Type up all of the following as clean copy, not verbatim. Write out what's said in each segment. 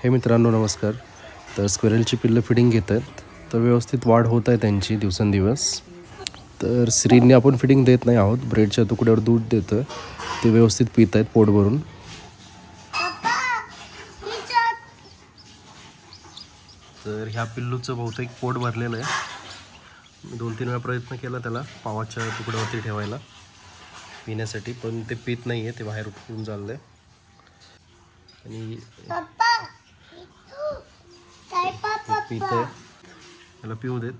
हे मित्रांनो नमस्कार. तर स्क्वेरलची पिल्लं फिडिंग घेत आहेत, तर व्यवस्थित वाढ होत आहे त्यांची दिवसेंदिवस. तर श्रींनी आपण फिडिंग देत नाही आहोत, ब्रेडच्या तुकड्यावर दूध देतं, ते व्यवस्थित पित आहेत पोट भरून. तर ह्या पिल्लूचं बहुतेक पोट भरलेलं आहे. 2-3 वेळा प्रयत्न केला त्याला पावाच्या तुकड्यावरती ठेवायला पिण्यासाठी, पण ते पित नाही आहे, ते बाहेर उठून चाललं आहे. आणि पित आहे, त्याला पिऊ देत.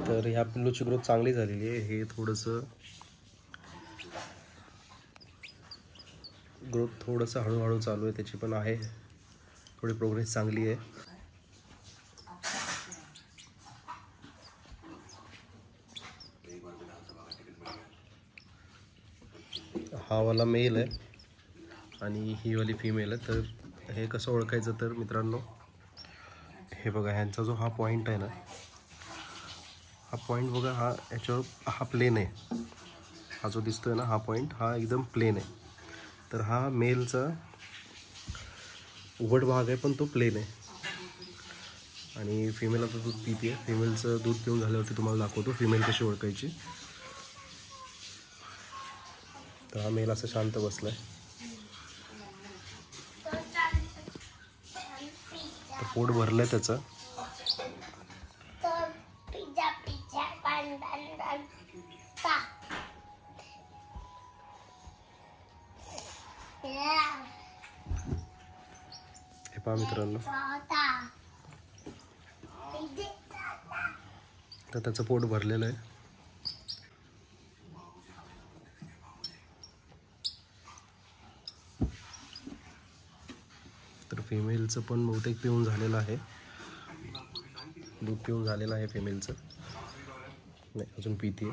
तर ह्या पिल्लूची ग्रोथ चांगली झालेली आहे. हे थोडंसं हळूहळू चालू आहे त्याची, पण आहे थोडी प्रोग्रेस चांगली आहे. हा वाला मेल आहे आणि ही वाली फिमेल आहे. तर हे कसं ओळखायचं तर मित्रांनो, हे बघा ह्यांचा जो हा पॉईंट आहे ना, हा पॉईंट बघा, हा याच्यावर हा प्लेन आहे. हा जो दिसतोय ना हा पॉईंट, हा एकदम प्लेन आहे. तर हा मेलचा उघड भाग आहे, पण तो प्लेन आहे. आणि फिमेल आता दूध पिते. फिमेलचं दूध पिऊन झाल्यावरती तुम्हाला दाखवतो फिमेल कशी ओळखायची. तर हा मेल असं शांत बसलाय. तर पोट भरलंय त्याचं. हे पहा मित्रांनो, तर त्याचं पोट भरलेलं आहे. तर फिमेलचं पण बहुतेक पिऊन झालेलं आहे, दूध पिऊन झालेलं आहे फिमेलचं. नाही, अजून पिते.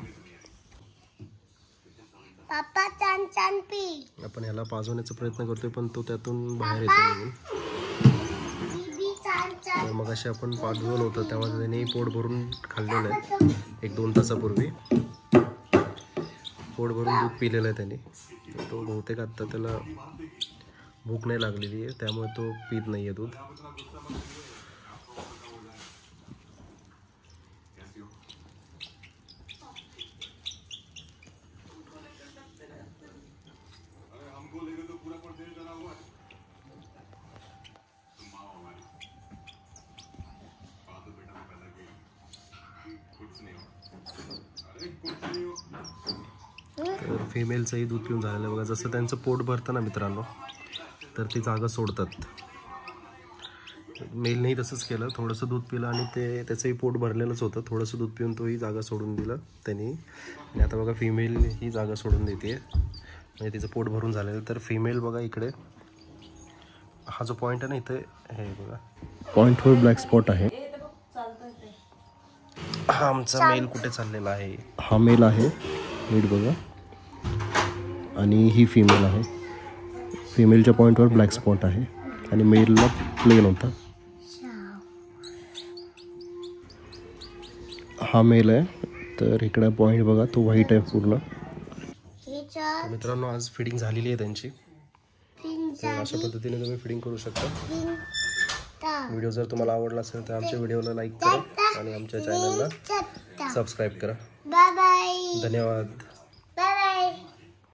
आपण ह्याला पाजवण्याचा प्रयत्न करतोय, पण तो त्यातून बाहेर येतो निघून. तर मग असे आपण पाजवलं होतं तेव्हा त्याने पोट भरून खाल्लेलं आहे. 1-2 तासापूर्वी पोट भरून दूध पिलेलं आहे त्याने. तो बहुतेक आत्ता त्याला भूक नाही लागलेली आहे, त्यामुळे तो पित नाही आहे दूध. तर फिमेलचंही दूध पिऊन झालेलं आहे बघा. जसं त्यांचं पोट भरतं ना मित्रांनो, तर ती जागा सोडतात. मेलनेही तसंच केलं, थोडंसं दूध पिलं आणि त्याचंही पोट भरलेलंच होतं. थोडंसं दूध पिऊन तोही जागा सोडून दिलं त्यांनी. आणि आता बघा फिमेल ही जागा सोडून देते, म्हणजे तिचं पोट भरून झालेलं. तर फिमेल बघा इकडे हा जो पॉईंट आहे ना इथे, हे बघा पॉईंटवर ब्लॅक स्पॉट आहे. हा आमचा मेल कुठे चाललेला आहे. हा मेल आहे, नीट बघा. आणि ही फिमेल आहे. फिमेलच्या पॉईंटवर ब्लॅक स्पॉट आहे आणि मेलला प्लेन होता. हा मेल आहे. तर इकडे पॉईंट बघा, तो व्हाईट आहे पूर्ण. मित्रांनो आज फिडिंग झालेली आहे त्यांची. तर अशा पद्धतीने तुम्ही फिडिंग करू शकता. व्हिडिओ जर तुम्हाला आवडला असेल तर आमच्या व्हिडिओला लाईक करा आणि आमच्या चॅनलला सबस्क्राईब करा. धन्यवाद.